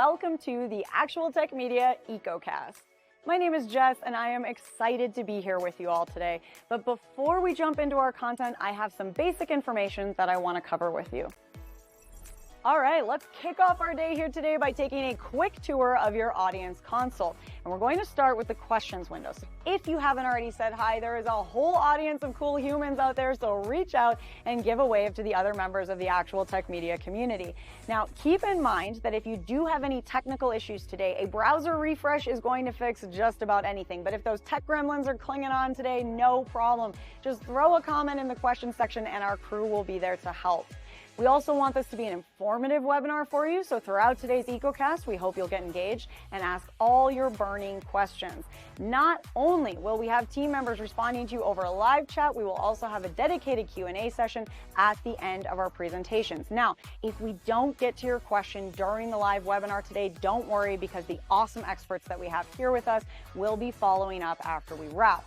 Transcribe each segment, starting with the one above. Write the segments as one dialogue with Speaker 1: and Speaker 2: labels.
Speaker 1: welcome to the Actual Tech Media EcoCast. My name is Jess, and I am excited to be here with you all today. But before we jump into our content, I have some basic information that I want to cover with you. All right, let's kick off our day here today by taking a quick tour of your audience console. And we're going to start with the questions window. So if you haven't already said hi, there is a whole audience of cool humans out there, so reach out and give a wave to the other members of the Actual Tech Media community. Now, keep in mind that if you do have any technical issues today, a browser refresh is going to fix just about anything. But if those tech gremlins are clinging on today, no problem. Just throw a comment in the question section and our crew will be there to help. We also want this to be an informative webinar for you, so throughout today's EcoCast, we hope you'll get engaged and ask all your burning questions. Not only will we have team members responding to you over a live chat, we will also have a dedicated Q&A session at the end of our presentations. Now, if we don't get to your question during the live webinar today, don't worry, because the awesome experts that we have here with us will be following up after we wrap.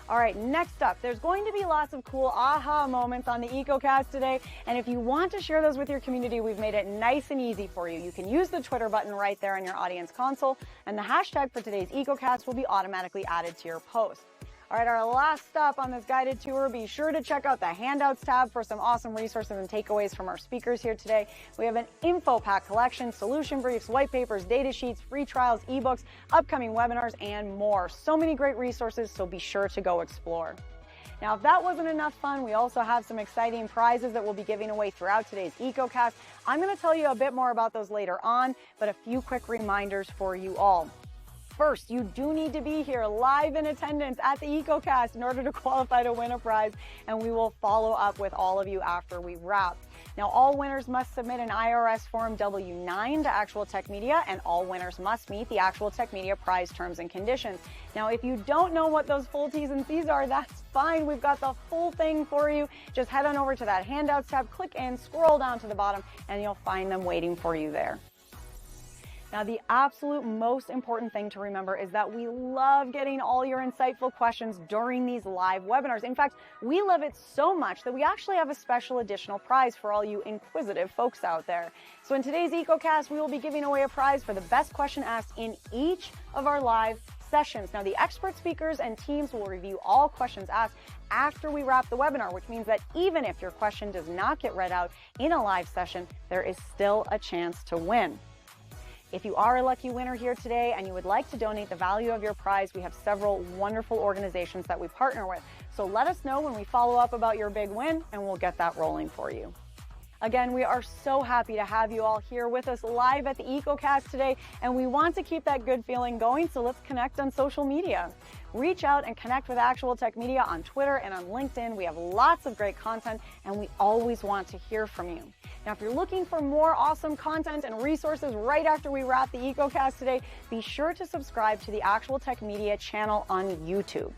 Speaker 1: All right, next up, there's going to be lots of cool aha moments on the EcoCast today, and if you want to share those with your community, we've made it nice and easy for you. You can use the Twitter button right there on your audience console, and the hashtag for today's EcoCast will be automatically added to your post. All right, our last stop on this guided tour, be sure to check out the handouts tab for some awesome resources and takeaways from our speakers here today. We have an info pack collection, solution briefs, white papers, data sheets, free trials, ebooks, upcoming webinars, and more. So many great resources, so be sure to go explore. Now, if that wasn't enough fun, we also have some exciting prizes that we'll be giving away throughout today's EcoCast. I'm going to tell you a bit more about those later on, but a few quick reminders for you all. First, you do need to be here live in attendance at the EcoCast in order to qualify to win a prize, and we will follow up with all of you after we wrap. Now, all winners must submit an IRS Form W-9 to Actual Tech Media, and all winners must meet the Actual Tech Media prize terms and conditions. Now, if you don't know what those full T's and C's are, that's fine. We've got the full thing for you. Just head on over to that handouts tab, click in, scroll down to the bottom, and you'll find them waiting for you there. Now, the absolute most important thing to remember is that we love getting all your insightful questions during these live webinars. In fact, we love it so much that we actually have a special additional prize for all you inquisitive folks out there. So in today's EcoCast, we will be giving away a prize for the best question asked in each of our live sessions. Now, the expert speakers and teams will review all questions asked after we wrap the webinar, which means that even if your question does not get read out in a live session, there is still a chance to win. If you are a lucky winner here today and you would like to donate the value of your prize, we have several wonderful organizations that we partner with. So let us know when we follow up about your big win, and we'll get that rolling for you. Again, we are so happy to have you all here with us live at the EcoCast today, and we want to keep that good feeling going, so let's connect on social media. Reach out and connect with Actual Tech Media on Twitter and on LinkedIn. We have lots of great content, and we always want to hear from you. Now, if you're looking for more awesome content and resources right after we wrap the EcoCast today, be sure to subscribe to the Actual Tech Media channel on YouTube.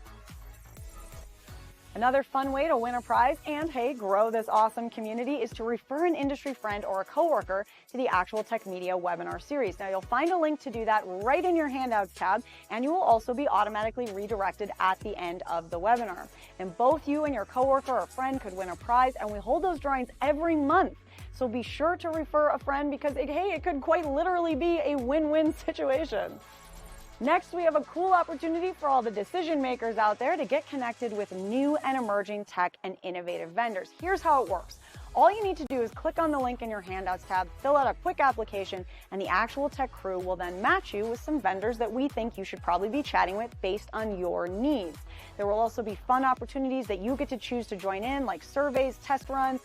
Speaker 1: Another fun way to win a prize and, hey, grow this awesome community is to refer an industry friend or a coworker to the Actual Tech Media webinar series. Now, you'll find a link to do that right in your handouts tab, and you will also be automatically redirected at the end of the webinar. And both you and your coworker or friend could win a prize, and we hold those drawings every month. So be sure to refer a friend because, hey, it could quite literally be a win-win situation. Next, we have a cool opportunity for all the decision makers out there to get connected with new and emerging tech and innovative vendors. Here's how it works. All you need to do is click on the link in your handouts tab, fill out a quick application, and the Actual Tech crew will then match you with some vendors that we think you should probably be chatting with based on your needs. There will also be fun opportunities that you get to choose to join in, like surveys, test runs,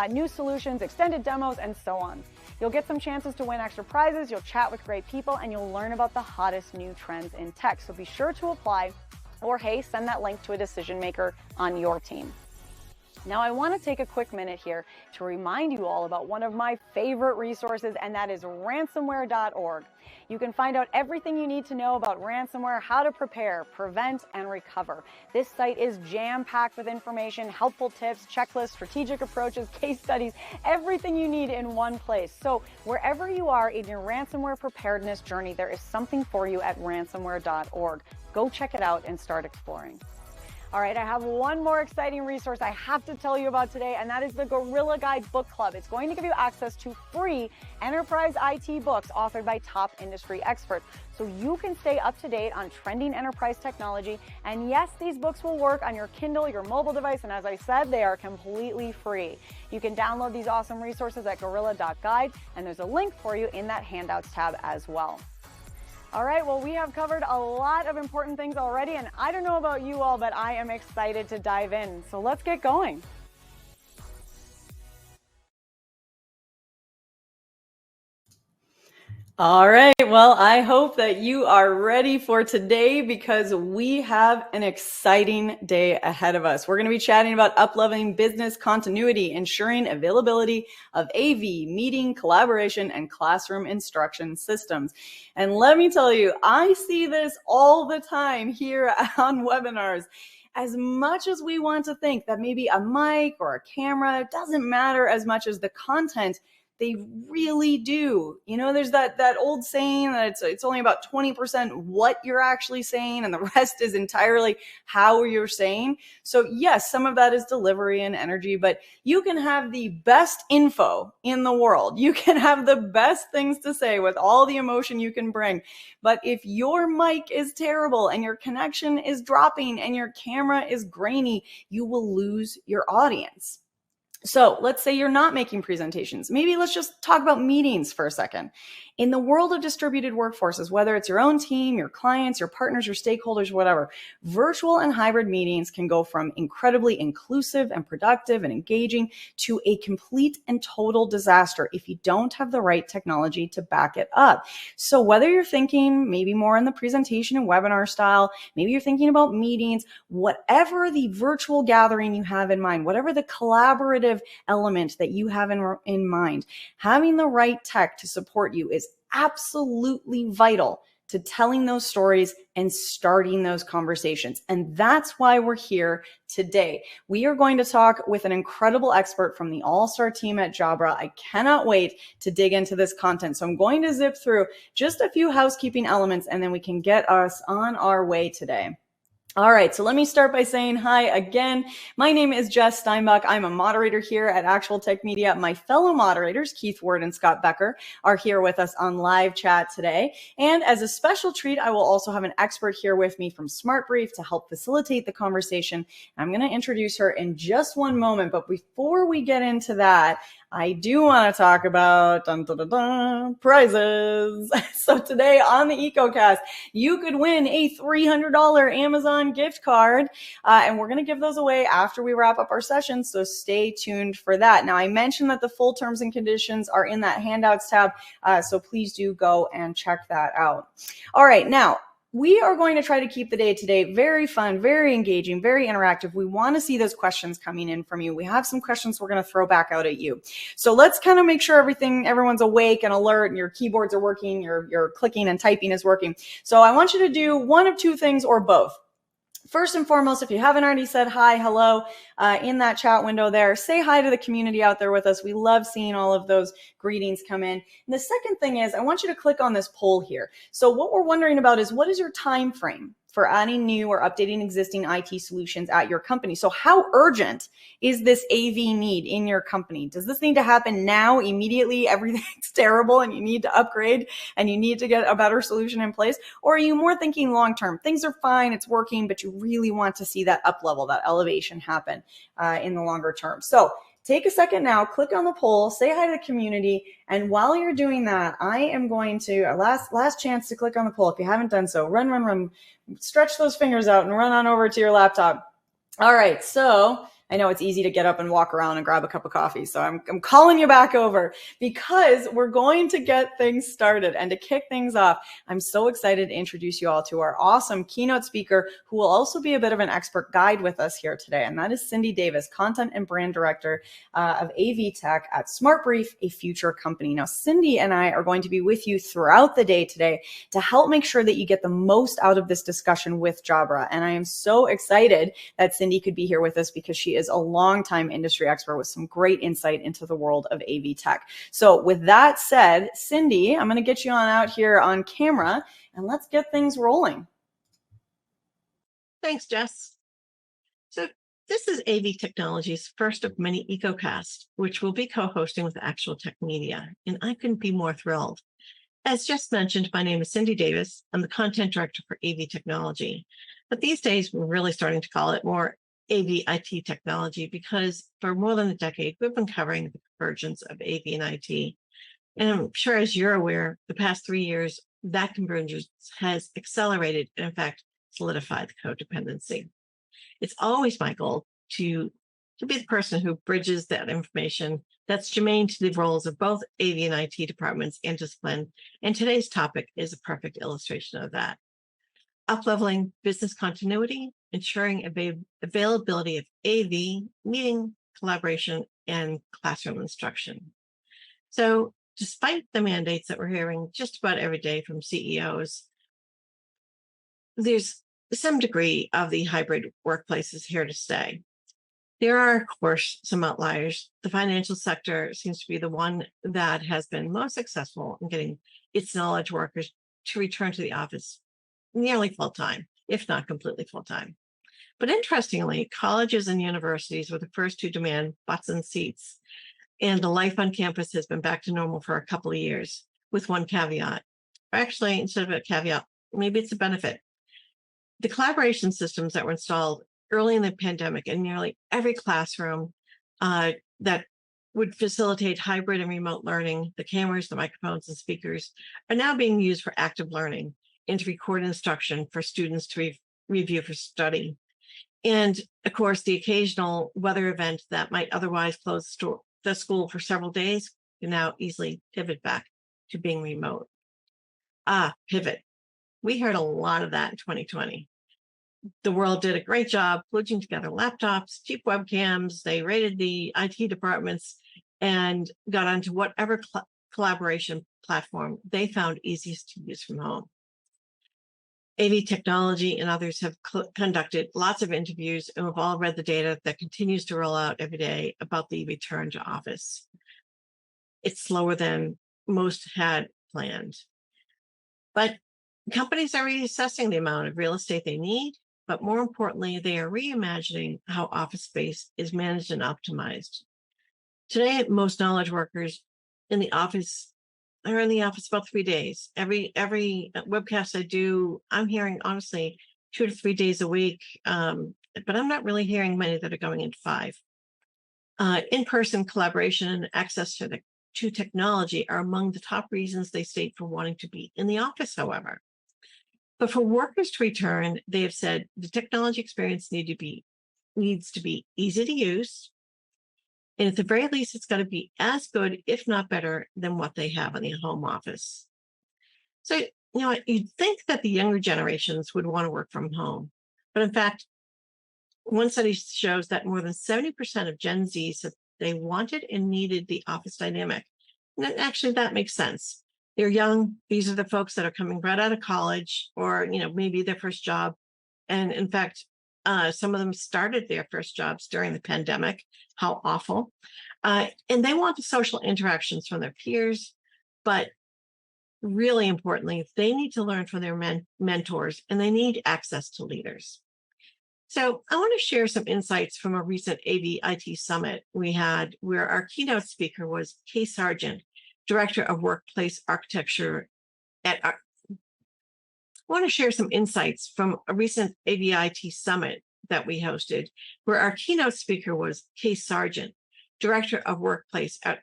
Speaker 1: new solutions, extended demos, and so on. You'll get some chances to win extra prizes, you'll chat with great people, and you'll learn about the hottest new trends in tech. So be sure to apply, or hey, send that link to a decision maker on your team. Now, I want to take a quick minute here to remind you all about one of my favorite resources, and that is ransomware.org. You can find out everything you need to know about ransomware, how to prepare, prevent, and recover. This site is jam-packed with information, helpful tips, checklists, strategic approaches, case studies, everything you need in one place. So wherever you are in your ransomware preparedness journey, there is something for you at ransomware.org. Go check it out and start exploring. All right, I have one more exciting resource I have to tell you about today, and that is the Gorilla Guide Book Club. It's going to give you access to free enterprise IT books authored by top industry experts, so you can stay up to date on trending enterprise technology. And yes, these books will work on your Kindle, your mobile device, and as I said, they are completely free. You can download these awesome resources at gorilla.guide, and there's a link for you in that handouts tab as well. All right, well, we have covered a lot of important things already, and I don't know about you all, but I am excited to dive in. So let's get going. All right, well, I hope that you are ready for today because we have an exciting day ahead of us. We're going to be chatting about upleveling business continuity, ensuring availability of AV, meeting, collaboration, and classroom instruction systems. And let me tell you, I see this all the time here on webinars. As much as we want to think that maybe a mic or a camera doesn't matter as much as the content, they really do. You know, there's that old saying that it's only about 20% what you're actually saying and the rest is entirely how you're saying. So yes, some of that is delivery and energy, but you can have the best info in the world. You can have the best things to say with all the emotion you can bring. But if your mic is terrible and your connection is dropping and your camera is grainy, you will lose your audience. So let's say you're not making presentations. Maybe let's just talk about meetings for a second. In the world of distributed workforces, whether it's your own team, your clients, your partners, your stakeholders, whatever, virtual and hybrid meetings can go from incredibly inclusive and productive and engaging to a complete and total disaster if you don't have the right technology to back it up. So whether you're thinking maybe more in the presentation and webinar style, maybe you're thinking about meetings, whatever the virtual gathering you have in mind, whatever the collaborative element that you have in mind, having the right tech to support you is absolutely vital to telling those stories and starting those conversations. And that's why we're here today. We are going to talk with an incredible expert from the all-star team at Jabra. I cannot wait to dig into this content. So I'm going to zip through just a few housekeeping elements and then we can get us on our way today. All right, so let me start by saying hi again. My name is Jess Steinbach. I'm a moderator here at Actual Tech Media. My fellow moderators, Keith Ward and Scott Becker, are here with us on live chat today. And as a special treat, I will also have an expert here with me from SmartBrief to help facilitate the conversation. I'm going to introduce her in just one moment, but before we get into that, I do want to talk about prizes. So today on the EcoCast, you could win a $300 Amazon gift card, and we're going to give those away after we wrap up our session, so stay tuned for that. Now, I mentioned that the full terms and conditions are in that handouts tab, so please do go and check that out. All right, now, we are going to try to keep the day today very fun, very engaging, very interactive. We want to see those questions coming in from you. We have some questions we're going to throw back out at you. So let's kind of make sure everyone's awake and alert and your keyboards are working, your clicking and typing is working. So I want you to do one of two things or both. First and foremost, if you haven't already said hi, hello, in that chat window there, say hi to the community out there with us. We love seeing all of those greetings come in. And the second thing is I want you to click on this poll here. So what we're wondering about is what is your time frame for adding new or updating existing IT solutions at your company? So how urgent is this AV need in your company? Does this need to happen now, immediately? Everything's terrible and you need to upgrade and you need to get a better solution in place? Or are you more thinking long-term? Things are fine, it's working, but you really want to see that up level, that elevation happen in the longer term. So take a second now, click on the poll, say hi to the community, and while you're doing that, I am going to, last chance to click on the poll. If you haven't done so, run, stretch those fingers out and run on over to your laptop. All right, so I know it's easy to get up and walk around and grab a cup of coffee, so I'm calling you back over because we're going to get things started. And to kick things off, I'm so excited to introduce you all to our awesome keynote speaker who will also be a bit of an expert guide with us here today, and that is Cindy Davis, Content and Brand Director of AV Tech at SmartBrief, a future company. Now, Cindy and I are going to be with you throughout the day today to help make sure that you get the most out of this discussion with Jabra, and I am so excited that Cindy could be here with us because she is a longtime industry expert with some great insight into the world of AV tech. So with that said, Cindy, I'm going to get you on out here on camera and let's get things rolling.
Speaker 2: Thanks, Jess. This is AV Technology's first of many EcoCasts, which we'll be co-hosting with Actual Tech Media, and I couldn't be more thrilled. As just mentioned, my name is Cindy Davis. I'm the content director for AV Technology, but these days we're really starting to call it more AV IT technology because for more than a decade, we've been covering the convergence of AV and IT. And I'm sure as you're aware, the past 3 years, that convergence has accelerated and in fact, solidified the codependency. It's always my goal to be the person who bridges that information that's germane to the roles of both AV and IT departments and discipline. And today's topic is a perfect illustration of that. Upleveling business continuity, ensuring availability of AV, meeting, collaboration, and classroom instruction. So despite the mandates that we're hearing just about every day from CEOs, there's some degree of the hybrid workplace is here to stay. There are, of course, some outliers. The financial sector seems to be the one that has been most successful in getting its knowledge workers to return to the office nearly full time, if not completely full time. But interestingly, colleges and universities were the first to demand butts and seats. And the life on campus has been back to normal for a couple of years, with one caveat. Or actually, instead of a caveat, maybe it's a benefit. The collaboration systems that were installed early in the pandemic in nearly every classroom that would facilitate hybrid and remote learning, the cameras, the microphones, and speakers, are now being used for active learning and to record instruction for students to review for study. And of course, the occasional weather event that might otherwise close the school for several days can now easily pivot back to being remote. Pivot. We heard a lot of that in 2020. The world did a great job kludging together laptops, cheap webcams. They raided the IT departments and got onto whatever collaboration platform they found easiest to use from home. AV Technology and others have conducted lots of interviews, and we've all read the data that continues to roll out every day about the return to office. It's slower than most had planned. But companies are reassessing the amount of real estate they need, but more importantly, they are reimagining how office space is managed and optimized. Today, most knowledge workers in the office are in the office about 3 days. Every webcast I do, I'm hearing honestly 2 to 3 days a week, but I'm not really hearing many that are going into 5. In-person collaboration and access to technology are among the top reasons they state for wanting to be in the office, however. But for workers to return, they have said the technology experience needs to be easy to use. And at the very least, it's got to be as good, if not better, than what they have in the home office. So, you'd think that the younger generations would want to work from home. But in fact, one study shows that more than 70% of Gen Z said they wanted and needed the office dynamic. And actually, that makes sense. They're young. These are the folks that are coming right out of college or, maybe their first job. And in fact, some of them started their first jobs during the pandemic. How awful. And they want the social interactions from their peers. But really importantly, they need to learn from their mentors and they need access to leaders. So I want to share some insights from a recent AV IT summit we had where our keynote speaker was Kay Sargent, Director of Workplace Architecture at I want to share some insights from a recent AVIT summit that we hosted, where our keynote speaker was Kay Sargent, Director of Workplace at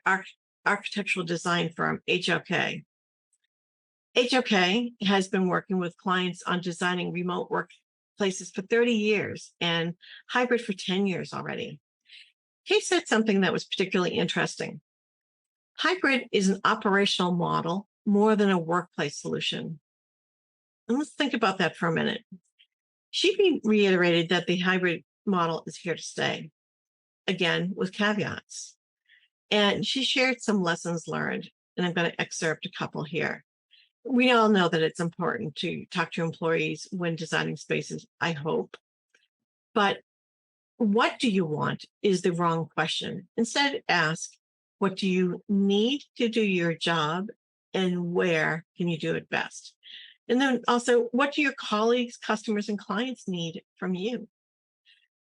Speaker 2: architectural design firm HOK. HOK has been working with clients on designing remote workplaces for 30 years and hybrid for 10 years already. Kay said something that was particularly interesting. Hybrid is an operational model more than a workplace solution. And let's think about that for a minute. She reiterated that the hybrid model is here to stay, again, with caveats. And she shared some lessons learned, and I'm going to excerpt a couple here. We all know that it's important to talk to employees when designing spaces, I hope. But what do you want is the wrong question. Instead, ask, what do you need to do your job and where can you do it best? And then also, what do your colleagues, customers, and clients need from you?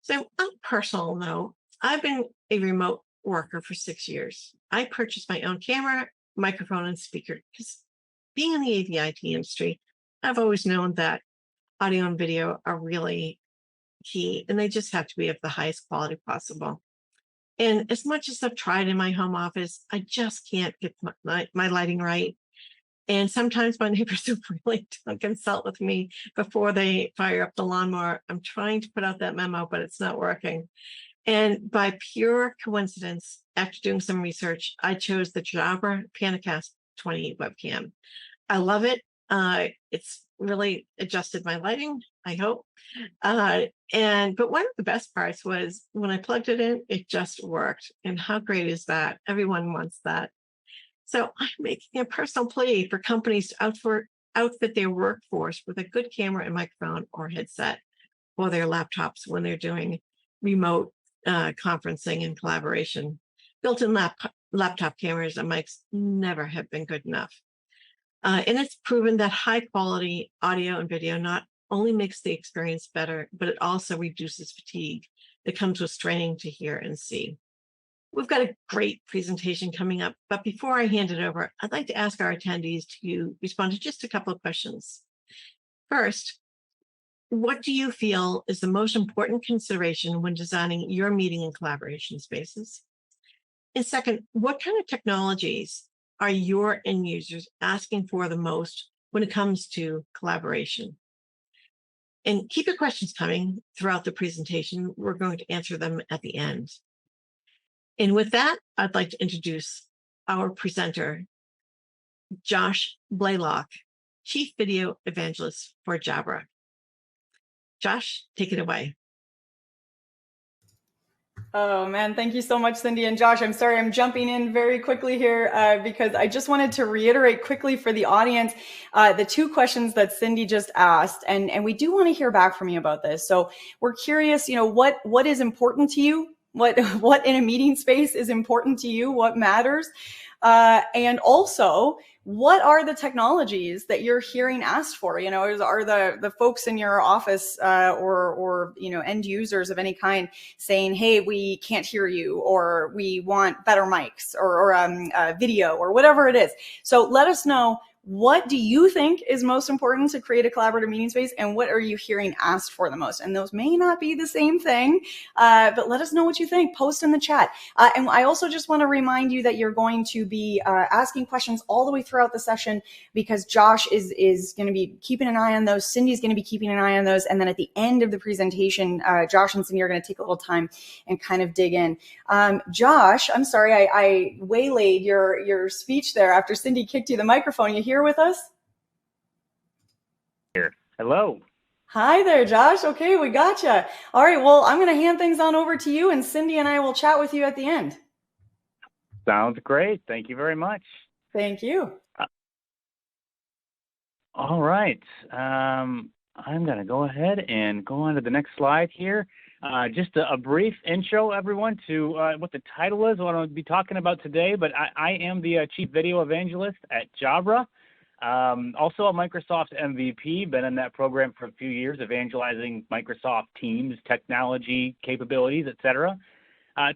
Speaker 2: So on a personal note, I've been a remote worker for 6 years. I purchased my own camera, microphone, and speaker because being in the AV/IT industry, I've always known that audio and video are really key, and they just have to be of the highest quality possible. And as much as I've tried in my home office, I just can't get my lighting right. And sometimes my neighbors will really don't consult with me before they fire up the lawnmower. I'm trying to put out that memo, but it's not working. And by pure coincidence, after doing some research, I chose the Jabra Panacast 28 webcam. I love it. It's really adjusted my lighting, I hope. But one of the best parts was when I plugged it in, it just worked. And how great is that? Everyone wants that. So I'm making a personal plea for companies to outfit their workforce with a good camera and microphone or headset for their laptops when they're doing remote conferencing and collaboration. Built-in laptop cameras and mics never have been good enough. And it's proven that high quality audio and video not only makes the experience better, but it also reduces fatigue that comes with straining to hear and see. We've got a great presentation coming up, but before I hand it over, I'd like to ask our attendees to respond to just a couple of questions. First, what do you feel is the most important consideration when designing your meeting and collaboration spaces? And second, what kind of technologies are your end users asking for the most when it comes to collaboration? And keep your questions coming throughout the presentation. We're going to answer them at the end. And with that, I'd like to introduce our presenter, Josh Blaylock, Chief Video Evangelist for Jabra. Josh, take it away.
Speaker 1: Oh man, thank you so much, Cindy and Josh. I'm sorry, I'm jumping in very quickly here because I just wanted to reiterate quickly for the audience the two questions that Cindy just asked, and we do want to hear back from you about this. So we're curious, what is important to you? What in a meeting space is important to you? What matters? And also, what are the technologies that you're hearing asked for? Are the folks in your office or end users of any kind saying, "Hey, we can't hear you," or "We want better mics," or video, or whatever it is? So let us know. What do you think is most important to create a collaborative meeting space, and what are you hearing asked for the most? And those may not be the same thing, but let us know what you think. Post in the chat. And I also just want to remind you that you're going to be asking questions all the way throughout the session, because Josh is going to be keeping an eye on those. Cindy's going to be keeping an eye on those. And then at the end of the presentation, Josh and Cindy are going to take a little time and kind of dig in. Josh, I'm sorry, I waylaid your speech there after Cindy kicked you the microphone. You here with us?
Speaker 3: Here. Hello.
Speaker 1: Hi there, Josh. Okay, we gotcha. All right, well, I'm going to hand things on over to you, and Cindy and I will chat with you at the end.
Speaker 3: Sounds great. Thank you very much.
Speaker 1: Thank you.
Speaker 3: All right. I'm going to go ahead and go on to the next slide here. Just a brief intro, everyone, to what the title is, what I'm going to be talking about today. But I am the Chief Video Evangelist at Jabra. Also a Microsoft MVP, been in that program for a few years, evangelizing Microsoft Teams, technology, capabilities, etc.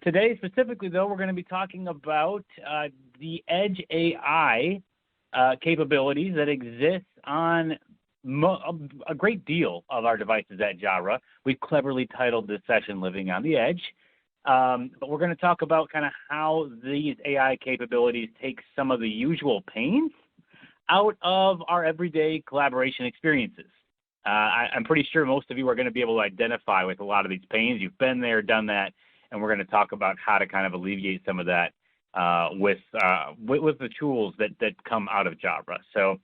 Speaker 3: Today, specifically, though, we're going to be talking about the Edge AI capabilities that exist on a great deal of our devices at Jabra. We've cleverly titled this session Living on the Edge. But we're going to talk about kind of how these AI capabilities take some of the usual pains out of our everyday collaboration experiences. I'm pretty sure most of you are going to be able to identify with a lot of these pains. You've been there, done that, and we're going to talk about how to kind of alleviate some of that with the tools that come out of Jabra. So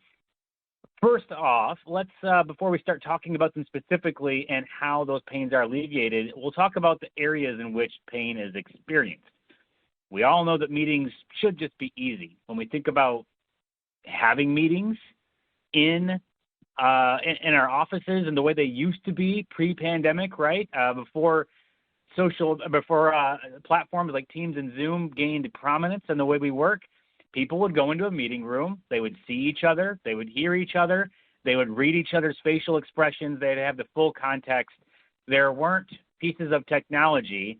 Speaker 3: first off, let's before we start talking about them specifically and how those pains are alleviated, we'll talk about the areas in which pain is experienced. We all know that meetings should just be easy. When we think about having meetings in our offices and the way they used to be pre-pandemic, right? Before platforms like Teams and Zoom gained prominence in the way we work, people would go into a meeting room, they would see each other, they would hear each other, they would read each other's facial expressions, they'd have the full context. There weren't pieces of technology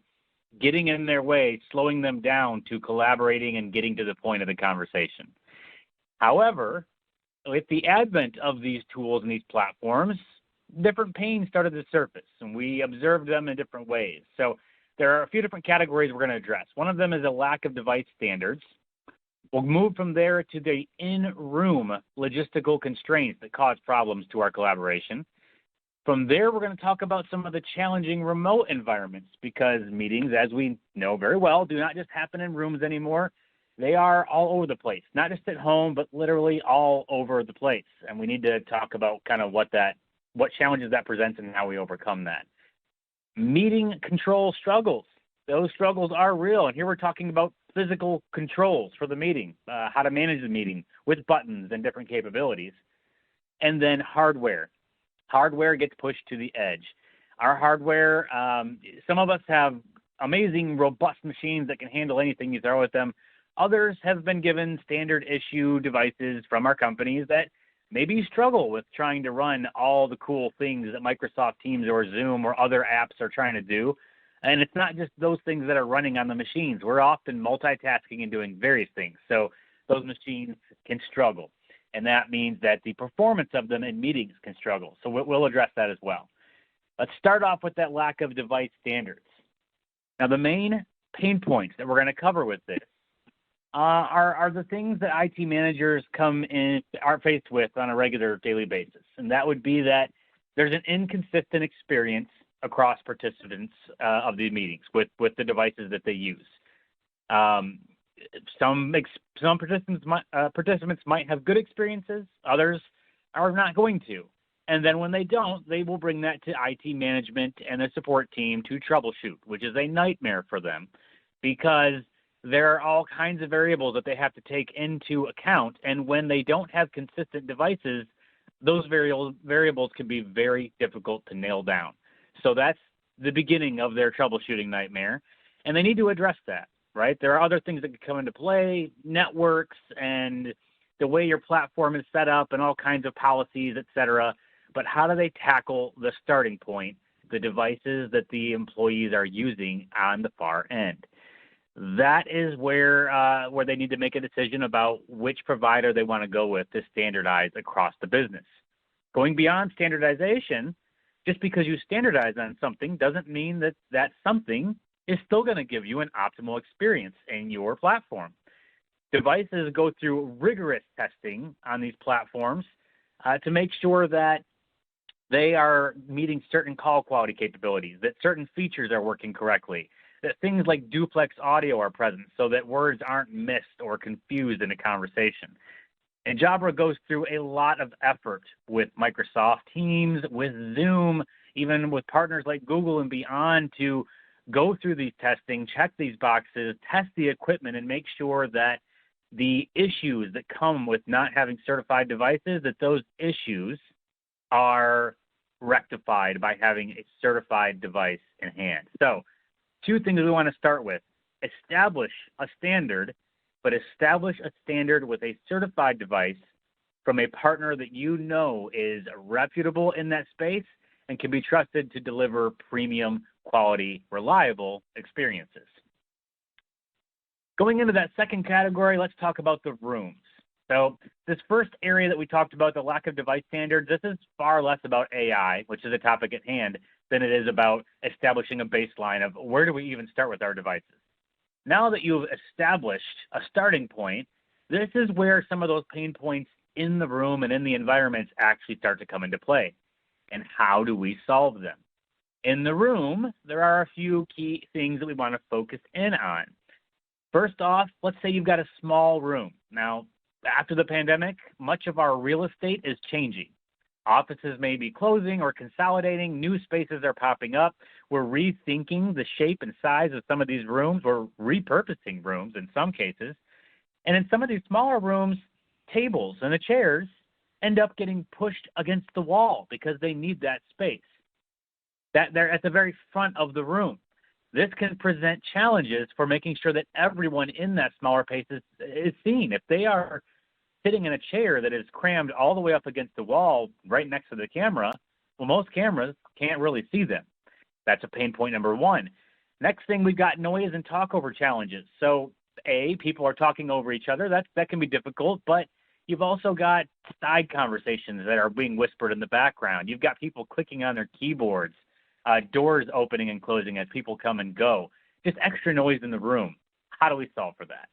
Speaker 3: getting in their way, slowing them down to collaborating and getting to the point of the conversation. However, with the advent of these tools and these platforms, different pains started to surface, and we observed them in different ways. So there are a few different categories we're going to address. One of them is a lack of device standards. We'll move from there to the in-room logistical constraints that cause problems to our collaboration. From there, we're going to talk about some of the challenging remote environments, because meetings, as we know very well, do not just happen in rooms anymore. They are all over the place, not just at home, but literally all over the place. And we need to talk about kind of what challenges that presents and how we overcome that. Meeting control struggles. Those struggles are real. And here we're talking about physical controls for the meeting, how to manage the meeting with buttons and different capabilities. And then hardware. Hardware gets pushed to the edge. Our hardware, some of us have amazing, robust machines that can handle anything you throw at them. Others have been given standard issue devices from our companies that maybe struggle with trying to run all the cool things that Microsoft Teams or Zoom or other apps are trying to do. And it's not just those things that are running on the machines. We're often multitasking and doing various things. So those machines can struggle. And that means that the performance of them in meetings can struggle. So we'll address that as well. Let's start off with that lack of device standards. Now, the main pain points that we're going to cover with this are the things that IT managers are faced with on a regular daily basis. And that would be that there's an inconsistent experience across participants of these meetings with the devices that they use. Some participants might have good experiences, others are not going to. And then when they don't, they will bring that to IT management and the support team to troubleshoot, which is a nightmare for them because there are all kinds of variables that they have to take into account. And when they don't have consistent devices, those variables can be very difficult to nail down. So that's the beginning of their troubleshooting nightmare. And they need to address that, right? There are other things that could come into play, networks and the way your platform is set up and all kinds of policies, et cetera. But how do they tackle the starting point, the devices that the employees are using on the far end? That is where they need to make a decision about which provider they want to go with to standardize across the business. Going beyond standardization, just because you standardize on something doesn't mean that that something is still going to give you an optimal experience in your platform. Devices go through rigorous testing on these platforms to make sure that they are meeting certain call quality capabilities, that certain features are working correctly, that things like duplex audio are present so that words aren't missed or confused in a conversation. And Jabra goes through a lot of effort with Microsoft Teams, with Zoom, even with partners like Google and beyond to go through these testing, check these boxes, test the equipment, and make sure that the issues that come with not having certified devices, that those issues are rectified by having a certified device in hand. So, two things we want to start with. Establish a standard, but establish a standard with a certified device from a partner that you know is reputable in that space and can be trusted to deliver premium, quality, reliable experiences. Going into that second category, let's talk about the rooms. So this first area that we talked about, the lack of device standards, this is far less about AI, which is a topic at hand, than it is about establishing a baseline of where do we even start with our devices. Now that you've established a starting point, this is where some of those pain points in the room and in the environments actually start to come into play. And how do we solve them? In the room, there are a few key things that we want to focus in on. First off, let's say you've got a small room. Now, after the pandemic, much of our real estate is changing. Offices may be closing or consolidating. New spaces are popping up. We're rethinking the shape and size of some of these rooms. We're repurposing rooms in some cases. And in some of these smaller rooms, tables and the chairs end up getting pushed against the wall because they need that space. That they're at the very front of the room. This can present challenges for making sure that everyone in that smaller space is seen. If they are sitting in a chair that is crammed all the way up against the wall right next to the camera, well, most cameras can't really see them. That's a pain point number one. Next thing, we've got noise and talk over challenges. So people are talking over each other. That can be difficult, but you've also got side conversations that are being whispered in the background. You've got people clicking on their keyboards, doors opening and closing as people come and go. Just extra noise in the room. How do we solve for that?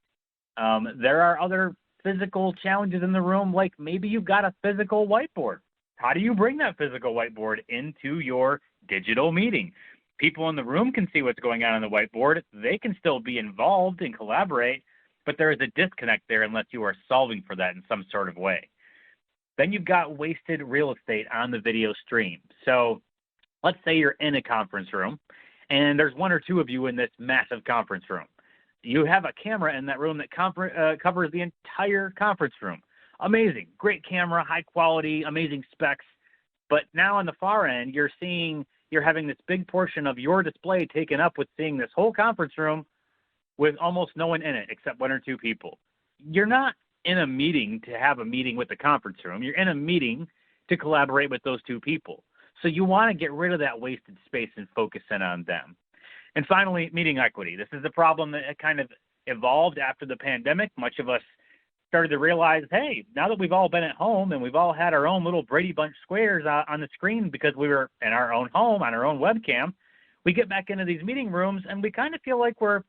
Speaker 3: There are other physical challenges in the room, like maybe you've got a physical whiteboard. How do you bring that physical whiteboard into your digital meeting? People in the room can see what's going on the whiteboard. They can still be involved and collaborate, but there is a disconnect there unless you are solving for that in some sort of way. Then you've got wasted real estate on the video stream. So let's say you're in a conference room and there's one or two of you in this massive conference room. You have a camera in that room that covers the entire conference room. Amazing, great camera, high quality, amazing specs. But now on the far end, you're having this big portion of your display taken up with seeing this whole conference room with almost no one in it except one or two people. You're not in a meeting to have a meeting with the conference room. You're in a meeting to collaborate with those two people. So you want to get rid of that wasted space and focus in on them. And finally, meeting equity. This is a problem that kind of evolved after the pandemic. Much of us started to realize, hey, now that we've all been at home and we've all had our own little Brady Bunch squares on the screen because we were in our own home on our own webcam, we get back into these meeting rooms and we kind of feel like we're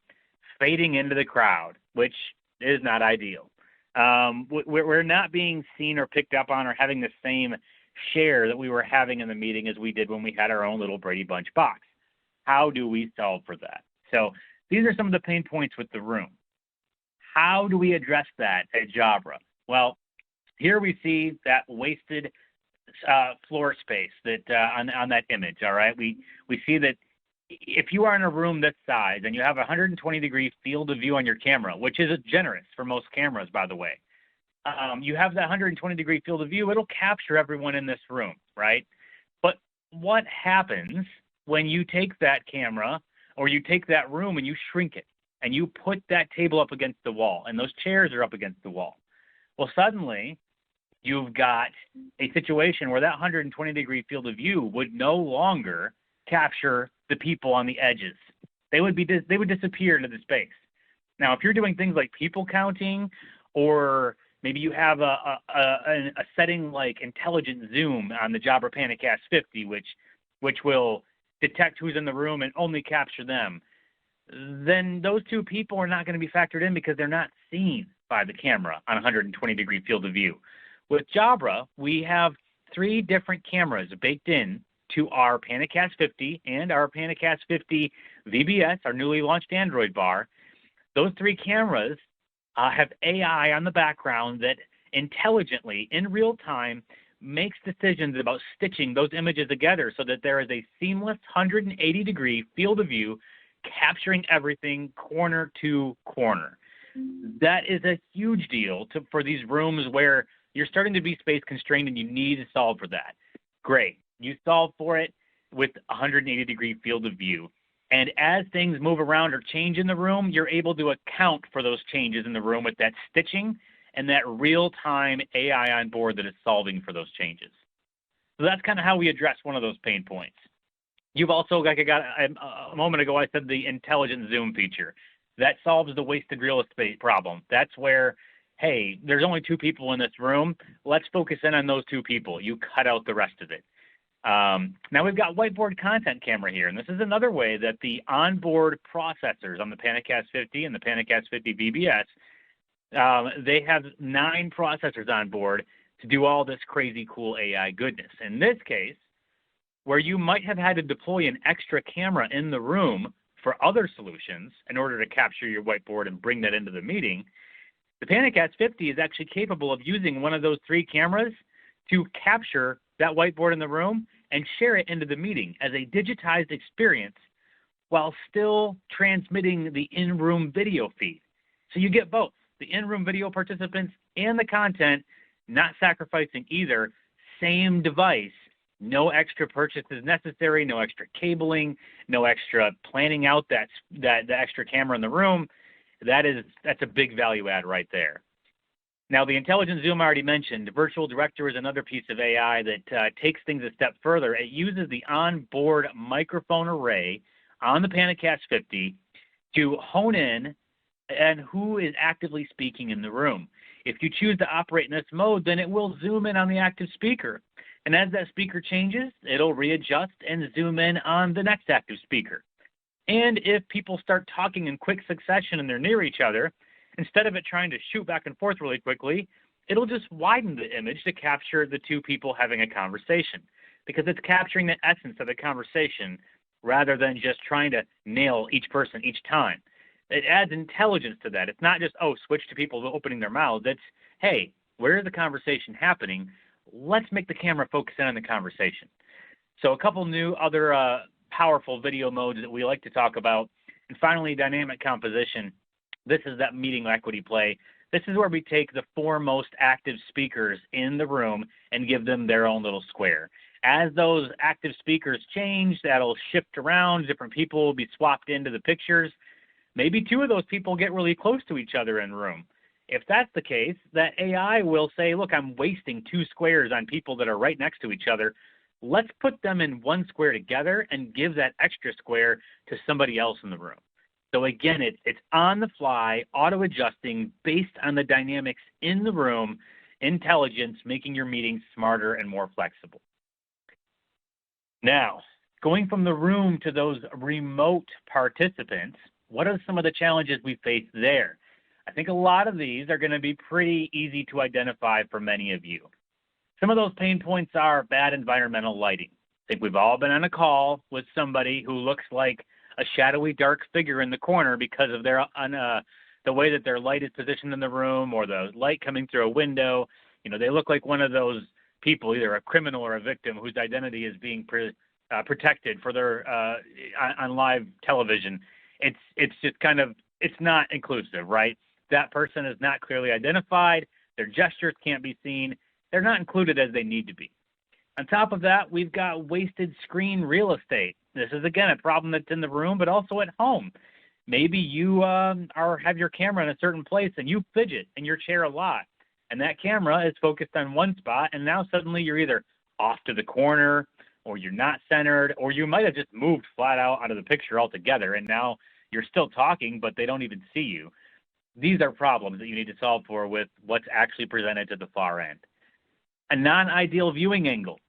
Speaker 3: fading into the crowd, which is not ideal. We're not being seen or picked up on or having the same share that we were having in the meeting as we did when we had our own little Brady Bunch box. How do we solve for that? So these are some of the pain points with the room. How do we address that at Jabra? Well, here we see that wasted floor space that on that image, all right? We see that if you are in a room this size and you have a 120-degree field of view on your camera, which is generous for most cameras, by the way, you have that 120-degree field of view, it'll capture everyone in this room, right? But what happens when you take that camera or you take that room and you shrink it and you put that table up against the wall and those chairs are up against the wall? Well, suddenly you've got a situation where that 120-degree field of view would no longer capture the people on the edges. They would disappear into the space. Now, if you're doing things like people counting, or maybe you have a setting like intelligent zoom on the Jabra Panicast 50, which will detect who's in the room and only capture them, then those two people are not going to be factored in because they're not seen by the camera on a 120-degree field of view. With Jabra, we have 3 different cameras baked in to our Panicast 50 and our Panicast 50 VBS, our newly launched Android bar. Those 3 cameras have AI on the background that intelligently, in real time, makes decisions about stitching those images together so that there is a seamless 180-degree field of view capturing everything corner to corner. That is a huge deal for these rooms where you're starting to be space constrained and you need to solve for that. Great. You solve for it with 180-degree field of view. And as things move around or change in the room, you're able to account for those changes in the room with that stitching and that real-time AI on board that is solving for those changes. So that's kind of how we address one of those pain points. You've also, like a moment ago, I said the intelligent zoom feature. That solves the wasted real estate problem. That's where, hey, there's only 2 people in this room. Let's focus in on those 2 people. You cut out the rest of it. Now we've got whiteboard content camera here, and this is another way that the onboard processors on the Panicast 50 and the Panicast 50 VBS, they have 9 processors on board to do all this crazy cool AI goodness. In this case, where you might have had to deploy an extra camera in the room for other solutions in order to capture your whiteboard and bring that into the meeting, the Panicast 50 is actually capable of using one of those 3 cameras to capture that whiteboard in the room and share it into the meeting as a digitized experience while still transmitting the in-room video feed. So you get both, the in-room video participants and the content, not sacrificing either, same device, no extra purchases necessary, no extra cabling, no extra planning out the extra camera in the room. That's a big value add right there. Now, the intelligent zoom I already mentioned, the virtual director is another piece of AI that takes things a step further. It uses the onboard microphone array on the PanaCast 50 to hone in on who is actively speaking in the room. If you choose to operate in this mode, then it will zoom in on the active speaker. And as that speaker changes, it'll readjust and zoom in on the next active speaker. And if people start talking in quick succession and they're near each other, instead of it trying to shoot back and forth really quickly, it'll just widen the image to capture the two people having a conversation, because it's capturing the essence of the conversation rather than just trying to nail each person each time. It adds intelligence to that. It's not just, oh, switch to people opening their mouths. It's, hey, where is the conversation happening? Let's make the camera focus in on the conversation. So a couple new other powerful video modes that we like to talk about. And finally, dynamic composition. This is that meeting equity play. This is where we take the four most active speakers in the room and give them their own little square. As those active speakers change, that'll shift around. Different people will be swapped into the pictures. Maybe two of those people get really close to each other in room. If that's the case, that AI will say, look, I'm wasting two squares on people that are right next to each other. Let's put them in one square together and give that extra square to somebody else in the room. So again, it's on the fly, auto-adjusting based on the dynamics in the room, intelligence, making your meetings smarter and more flexible. Now, going from the room to those remote participants, what are some of the challenges we face there? I think a lot of these are going to be pretty easy to identify for many of you. Some of those pain points are bad environmental lighting. I think we've all been on a call with somebody who looks like a shadowy dark figure in the corner because of the way that their light is positioned in the room, or the light coming through a window. You know, they look like one of those people, either a criminal or a victim, whose identity is being protected for their on live television. It's just kind of, it's not inclusive, right? That person is not clearly identified. Their gestures can't be seen. They're not included as they need to be. On top of that, we've got wasted screen real estate. This is, again, a problem that's in the room, but also at home. Maybe you have your camera in a certain place and you fidget in your chair a lot, and that camera is focused on one spot, and now suddenly you're either off to the corner, or you're not centered, or you might have just moved flat out of the picture altogether, and now you're still talking, but they don't even see you. These are problems that you need to solve for with what's actually presented to the far end. A non-ideal viewing angle.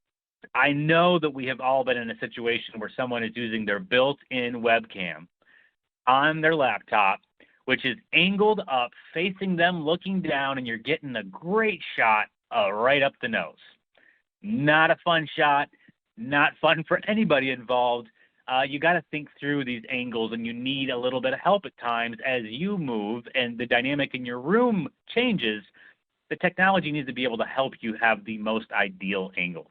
Speaker 3: I know that we have all been in a situation where someone is using their built-in webcam on their laptop, which is angled up, facing them, looking down, and you're getting a great shot right up the nose. Not a fun shot, not fun for anybody involved. You got to think through these angles, and you need a little bit of help at times as you move and the dynamic in your room changes. The technology needs to be able to help you have the most ideal angle.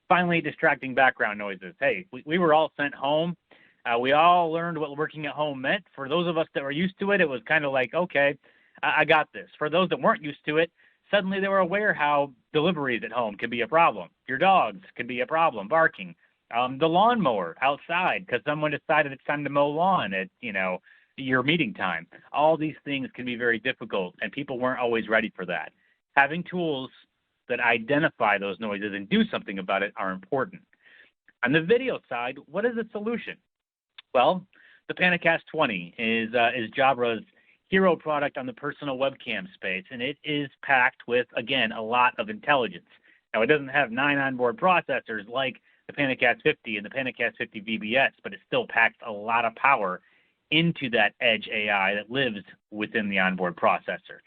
Speaker 3: Finally, distracting background noises. Hey, we were all sent home. We all learned what working at home meant. For those of us that were used to it, it was kind of like, okay, I got this. For those that weren't used to it, suddenly they were aware how deliveries at home can be a problem. Your dogs can be a problem, barking. The lawnmower outside because someone decided it's time to mow lawn at, your meeting time. All these things can be very difficult, and people weren't always ready for that. Having tools that identify those noises and do something about it are important. On the video side, what is the solution? Well, the PanaCast 20 is Jabra's hero product on the personal webcam space, and it is packed with, again, a lot of intelligence. Now, it doesn't have 9 onboard processors like the PanaCast 50 and the PanaCast 50 VBS, but it still packs a lot of power into that edge AI that lives within the onboard processor.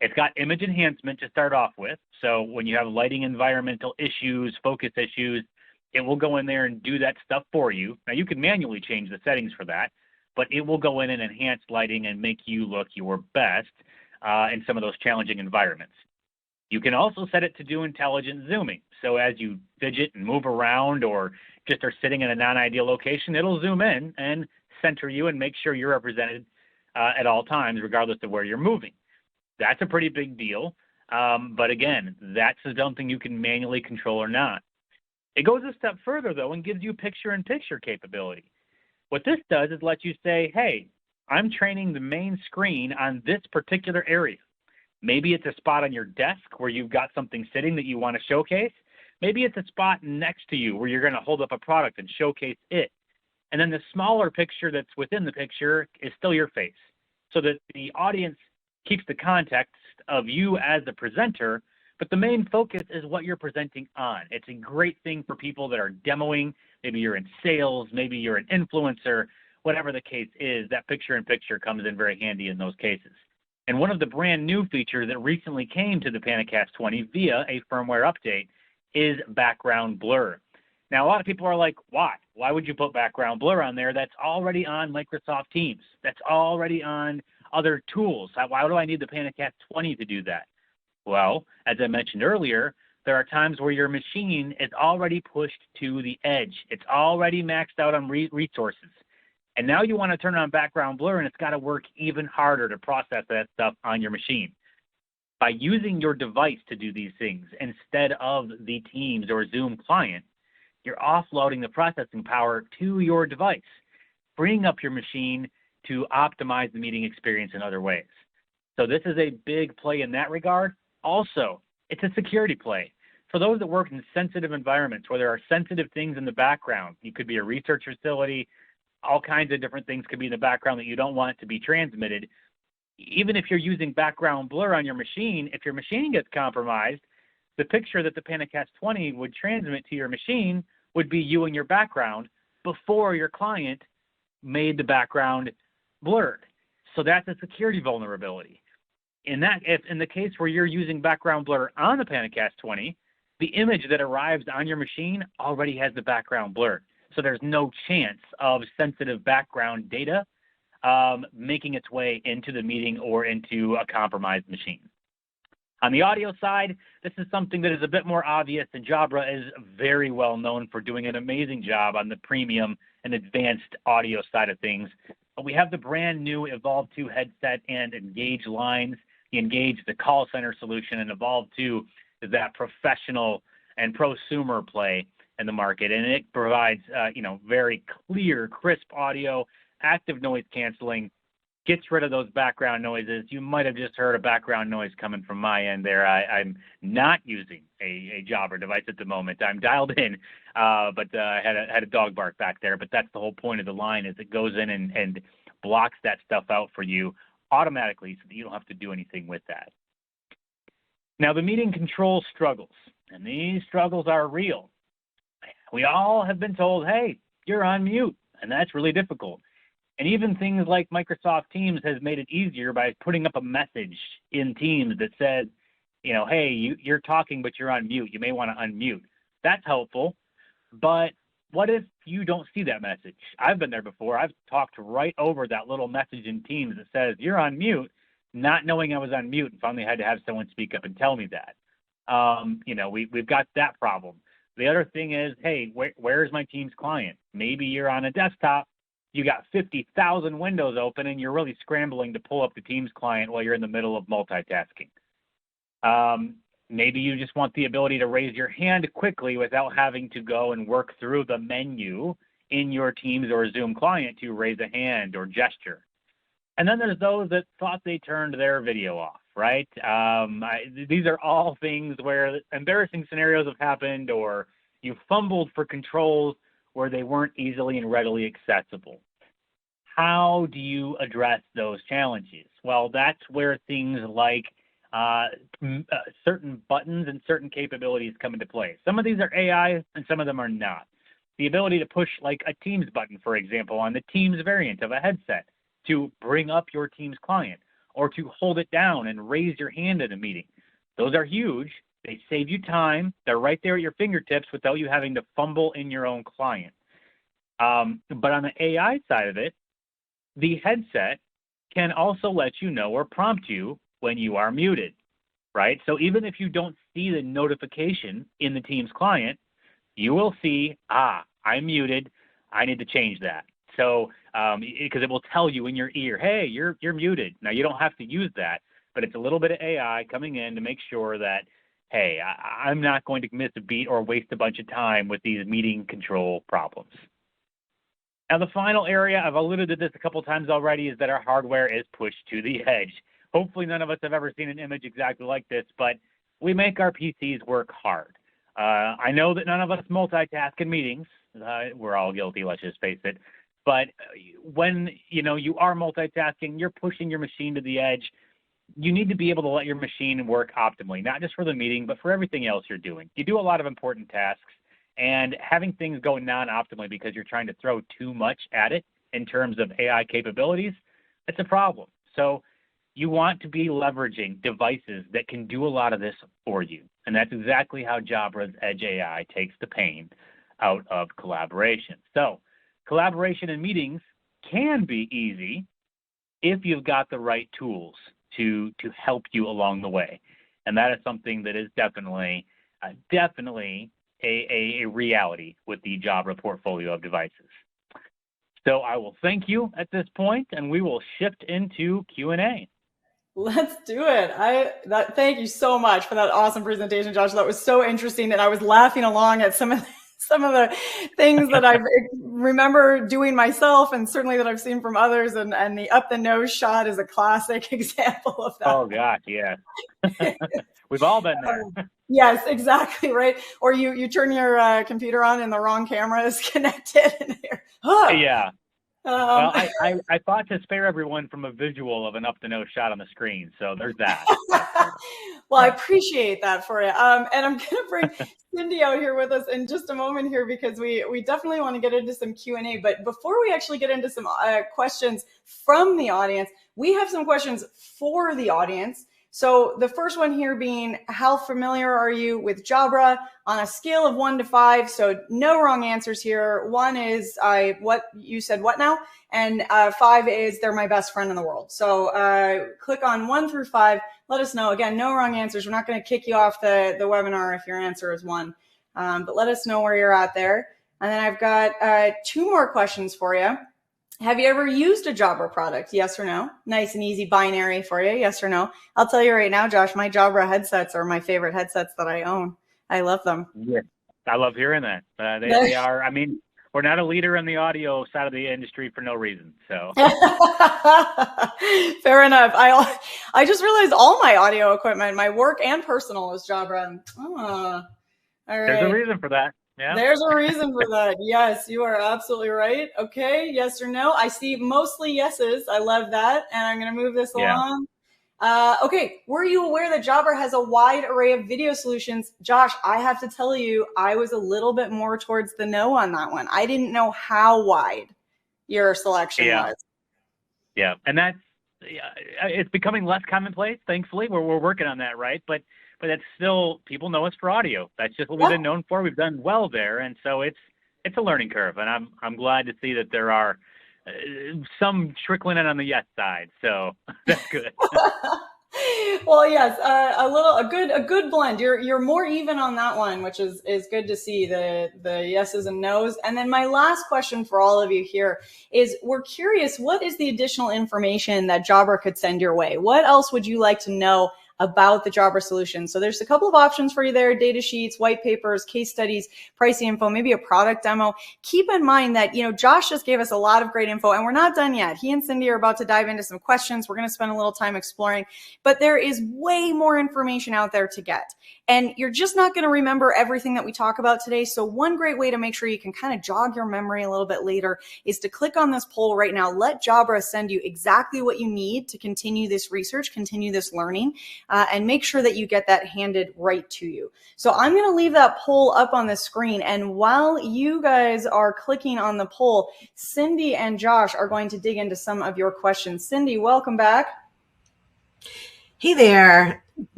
Speaker 3: It's got image enhancement to start off with, so when you have lighting environmental issues, focus issues, it will go in there and do that stuff for you. Now, you can manually change the settings for that, but it will go in and enhance lighting and make you look your best in some of those challenging environments. You can also set it to do intelligent zooming. So as you fidget and move around or just are sitting in a non-ideal location, it'll zoom in and center you and make sure you're represented at all times, regardless of where you're moving. That's a pretty big deal. But again, that's something you can manually control or not. It goes a step further, though, and gives you picture-in-picture capability. What this does is let you say, hey, I'm training the main screen on this particular area. Maybe it's a spot on your desk where you've got something sitting that you want to showcase. Maybe it's a spot next to you where you're going to hold up a product and showcase it. And then the smaller picture that's within the picture is still your face, so that the audience keeps the context of you as the presenter, but the main focus is what you're presenting on. It's a great thing for people that are demoing. Maybe you're in sales, maybe you're an influencer, whatever the case is, that picture-in-picture comes in very handy in those cases. And one of the brand new features that recently came to the PanaCast 20 via a firmware update is background blur. Now, a lot of people are like, why? Why would you put background blur on there? That's already on Microsoft Teams. That's already on other tools. Why do I need the PanaCast 20 to do that? Well, as I mentioned earlier, there are times where your machine is already pushed to the edge. It's already maxed out on resources. And now you want to turn on background blur, and it's got to work even harder to process that stuff on your machine. By using your device to do these things instead of the Teams or Zoom client, you're offloading the processing power to your device, freeing up your machine to optimize the meeting experience in other ways. So this is a big play in that regard. Also, it's a security play. For those that work in sensitive environments where there are sensitive things in the background, you could be a research facility, all kinds of different things could be in the background that you don't want to be transmitted. Even if you're using background blur on your machine, if your machine gets compromised, the picture that the PanaCast 20 would transmit to your machine would be you and your background before your client made the background blurred. So that's a security vulnerability. If in the case where you're using background blur on the PanaCast 20, the image that arrives on your machine already has the background blur. So there's no chance of sensitive background data making its way into the meeting or into a compromised machine. On the audio side, this is something that is a bit more obvious, and Jabra is very well known for doing an amazing job on the premium and advanced audio side of things. But we have the brand new Evolve 2 headset and Engage lines. The Engage, the call center solution, and Evolve 2 is that professional and prosumer play in the market, and it provides very clear, crisp audio, active noise canceling, gets rid of those background noises. You might have just heard a background noise coming from my end there. I'm not using a Jabra device at the moment. I'm dialed in, but I had a dog bark back there. But that's the whole point of the line, is it goes in and blocks that stuff out for you automatically so that you don't have to do anything with that. Now, the meeting control struggles, and these struggles are real. We all have been told, hey, you're on mute, and that's really difficult. And even things like Microsoft Teams has made it easier by putting up a message in Teams that says, hey, you're talking, but you're on mute. You may want to unmute. That's helpful. But what if you don't see that message? I've been there before. I've talked right over that little message in Teams that says, you're on mute, not knowing I was on mute, and finally had to have someone speak up and tell me that. We've got that problem. The other thing is, hey, where's my Teams client? Maybe you're on a desktop. You got 50,000 windows open, and you're really scrambling to pull up the Teams client while you're in the middle of multitasking. Maybe you just want the ability to raise your hand quickly without having to go and work through the menu in your Teams or Zoom client to raise a hand or gesture. And then there's those that thought they turned their video off, right? These are all things where embarrassing scenarios have happened, or you fumbled for controls where they weren't easily and readily accessible. How do you address those challenges? Well, that's where things like certain buttons and certain capabilities come into play. Some of these are AI and some of them are not. The ability to push like a Teams button, for example, on the Teams variant of a headset to bring up your Teams client, or to hold it down and raise your hand in a meeting. Those are huge. They save you time. They're right there at your fingertips without you having to fumble in your own client. But on the AI side of it, the headset can also let you know or prompt you when you are muted, right? So even if you don't see the notification in the Teams client, you will see, I'm muted. I need to change that. So because it will tell you in your ear, hey, you're muted. Now, you don't have to use that, but it's a little bit of AI coming in to make sure that, hey, I'm not going to miss a beat or waste a bunch of time with these meeting control problems. Now, the final area, I've alluded to this a couple of times already, is that our hardware is pushed to the edge. hopefully none of us have ever seen an image exactly like this, but we make our PCs work hard. I know that none of us multitask in meetings. We're all guilty, let's just face it. But when you are multitasking, you're pushing your machine to the edge. You need to be able to let your machine work optimally, not just for the meeting, but for everything else you're doing. You do a lot of important tasks, and having things go non-optimally because you're trying to throw too much at it in terms of AI capabilities, it's a problem. So you want to be leveraging devices that can do a lot of this for you. And that's exactly how Jobra's Edge AI takes the pain out of collaboration. So collaboration in meetings can be easy if you've got the right tools to help you along the way. And that is something that is definitely a reality with the Jabra portfolio of devices. So I will thank you at this point, and we will shift into Q&A.
Speaker 1: Let's do it. Thank you so much for that awesome presentation, Josh. That was so interesting, and I was laughing along at some of the things that I remember doing myself, and certainly that I've seen from others. And the up the nose shot is a classic example of that.
Speaker 3: Oh gosh, yeah. We've all been there.
Speaker 1: Yes, exactly, right. Or you turn your computer on and the wrong camera is connected. And
Speaker 3: yeah. Well, I thought to spare everyone from a visual of an up the nose shot on the screen, so there's that.
Speaker 1: Well, I appreciate that for you. And I'm going to bring Cindy out here with us in just a moment here, because we definitely want to get into some Q&A. But before we actually get into some questions from the audience, we have some questions for the audience. So the first one here being, how familiar are you with Jabra on a scale of 1 to 5? So no wrong answers here. 1 is what you said, what now? And 5 is they're my best friend in the world. So click on 1 through 5. Let us know. Again, no wrong answers. We're not going to kick you off the webinar if your answer is 1. But let us know where you're at there. And then I've got 2 more questions for you. Have you ever used a Jabra product? Yes or no? Nice and easy binary for you. Yes or no? I'll tell you right now, Josh, my Jabra headsets are my favorite headsets that I own. I love them.
Speaker 3: Yeah, I love hearing that. They are, I mean, we're not a leader in the audio side of the industry for no reason. So
Speaker 1: fair enough. I just realized all my audio equipment, my work and personal, is Jabra. All right.
Speaker 3: There's a reason for that. Yeah.
Speaker 1: There's a reason for that. Yes, you are absolutely right. Okay, yes or no? I see mostly yeses. I love that. And I'm going to move this along. Okay, were you aware that Jabra has a wide array of video solutions? Josh, I have to tell you, I was a little bit more towards the no on that one. I didn't know how wide your selection was.
Speaker 3: Yeah, and it's becoming less commonplace, thankfully. We're working on that, right? But it's still, people know us for audio. That's just what we've been known for. We've done well there, and so it's a learning curve. And I'm glad to see that there are some trickling in on the yes side. So that's good.
Speaker 1: Well, yes, a good blend. You're more even on that one, which is good to see, the yeses and nos. And then my last question for all of you here is, we're curious, what is the additional information that Jabra could send your way? What else would you like to know about the Jabra solution? So there's a couple of options for you there: data sheets, white papers, case studies, pricing info, maybe a product demo. Keep in mind that, Josh just gave us a lot of great info, and we're not done yet. He and Cindy are about to dive into some questions. We're going to spend a little time exploring, but there is way more information out there to get. And you're just not going to remember everything that we talk about today. So one great way to make sure you can kind of jog your memory a little bit later is to click on this poll right now. Let Jabra send you exactly what you need to continue this research, continue this learning, and make sure that you get that handed right to you. So I'm going to leave that poll up on the screen. And while you guys are clicking on the poll, Cindy and Josh are going to dig into some of your questions. Cindy, welcome back.
Speaker 2: Hey there,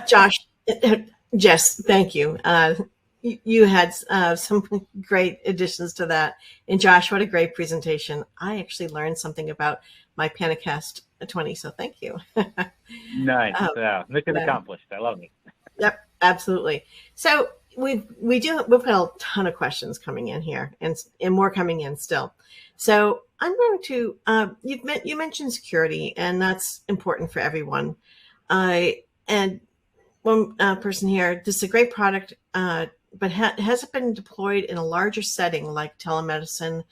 Speaker 2: Josh. Jess, thank you. You had some great additions to that. And Josh, what a great presentation. I actually learned something about my Panicast 20, so thank you.
Speaker 3: Nice. Mission accomplished. I love it.
Speaker 2: Yep, absolutely. So we've got a ton of questions coming in here, and more coming in still. So I'm going to, you mentioned security, and that's important for everyone. And one person here, this is a great product, but hasn't been deployed in a larger setting like telemedicine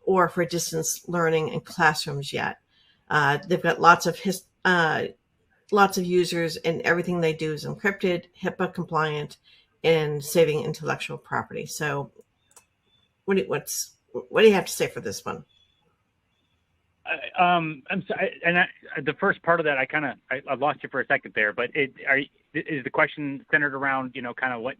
Speaker 2: or for distance learning in classrooms yet. They've got lots of lots of users, and everything they do is encrypted, HIPAA compliant, and saving intellectual property. So, what do you have to say for this one?
Speaker 3: I'm sorry, and the first part of that, I lost you for a second there. But is the question centered around, kind of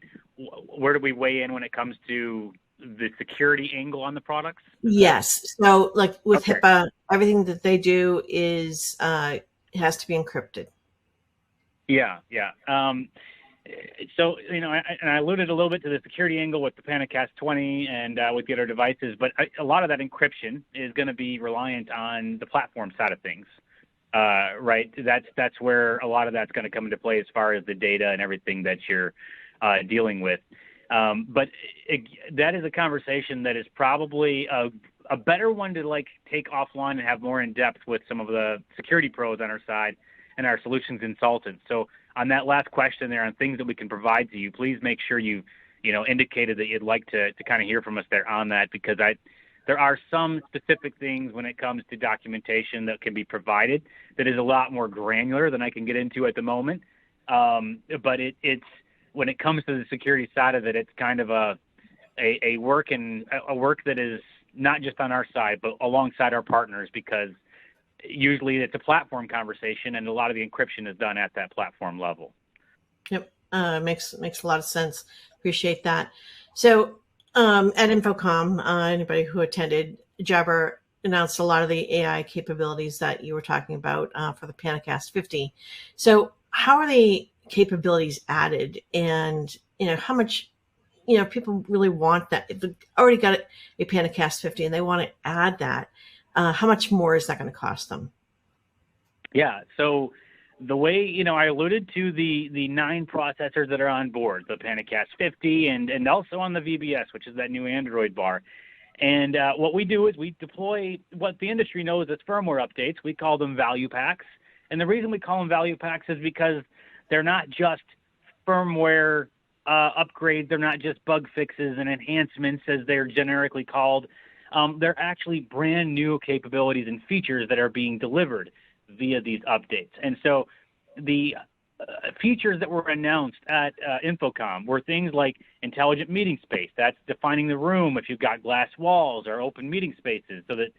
Speaker 3: where do we weigh in when it comes to the security angle on the products?
Speaker 2: Yes. So, like with
Speaker 3: Okay.
Speaker 2: HIPAA, everything that they do is has to be encrypted.
Speaker 3: Yeah. So, I alluded a little bit to the security angle with the PanaCast 20 and with the other devices, but a lot of that encryption is going to be reliant on the platform side of things, right? That's where a lot of that's going to come into play as far as the data and everything that you're dealing with. But that is a conversation that is probably a better one to take offline and have more in depth with some of the security pros on our side and our solutions consultants. So on that last question there on things that we can provide to you, please make sure you indicated that you'd like to kind of hear from us there on that, because there are some specific things when it comes to documentation that can be provided that is a lot more granular than I can get into at the moment. But it's when it comes to the security side of it, it's kind of a work that is not just on our side, but alongside our partners, because usually it's a platform conversation, and a lot of the encryption is done at that platform level.
Speaker 2: Yep, makes a lot of sense. Appreciate that. So at InfoComm, anybody who attended, Jabber announced a lot of the AI capabilities that you were talking about for the PanaCast 50. So how are the capabilities added, and how much people really want that? If they've already got a PanaCast 50 and they want to add that, how much more is that going to cost them?
Speaker 3: Yeah. So the way, I alluded to the 9 processors that are on board, the PanaCast 50 and also on the VBS, which is that new Android bar. And what we do is we deploy what the industry knows as firmware updates. We call them value packs. And the reason we call them value packs is because they're not just firmware upgrades. They're not just bug fixes and enhancements, as they're generically called. They're actually brand new capabilities and features that are being delivered via these updates. And so the features that were announced at InfoComm were things like intelligent meeting space. That's defining the room if you've got glass walls or open meeting spaces, so that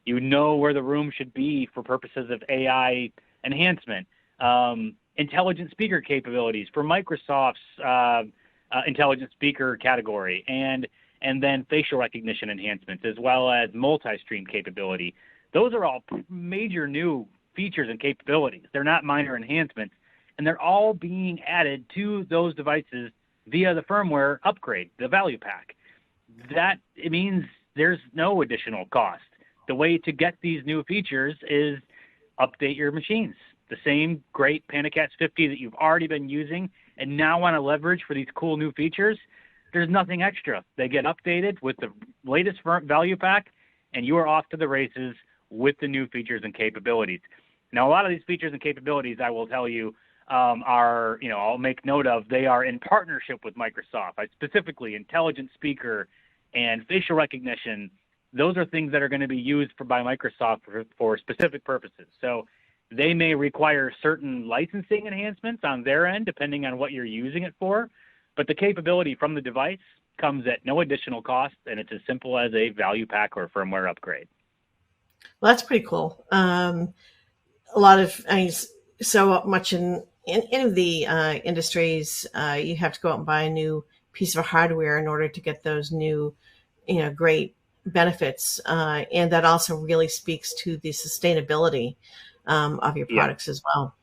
Speaker 3: you know where the room should be for purposes of AI enhancement. Intelligent speaker capabilities for Microsoft's intelligent speaker category, and then facial recognition enhancements, as well as multi-stream capability. Those are all major new features and capabilities. They're not minor enhancements, and they're all being added to those devices via the firmware upgrade, the value pack. That it means there's no additional cost. The way to get these new features is update your machines. The same great PanaCast 50 that you've already been using and now want to leverage for these cool new features, there's nothing extra. They get updated with the latest value pack, and you are off to the races with the new features and capabilities. Now, a lot of these features and capabilities, I will tell you, are, I'll make note of, they are in partnership with Microsoft. Specifically, intelligent speaker and facial recognition, those are things that are going to be used by Microsoft for specific purposes. So they may require certain licensing enhancements on their end, depending on what you're using it for. But the capability from the device comes at no additional cost, and it's as simple as a value pack or a firmware upgrade.
Speaker 2: Well, that's pretty cool. A lot of, so much in the industries, you have to go out and buy a new piece of hardware in order to get those new, great benefits. And that also really speaks to the sustainability of your products as well.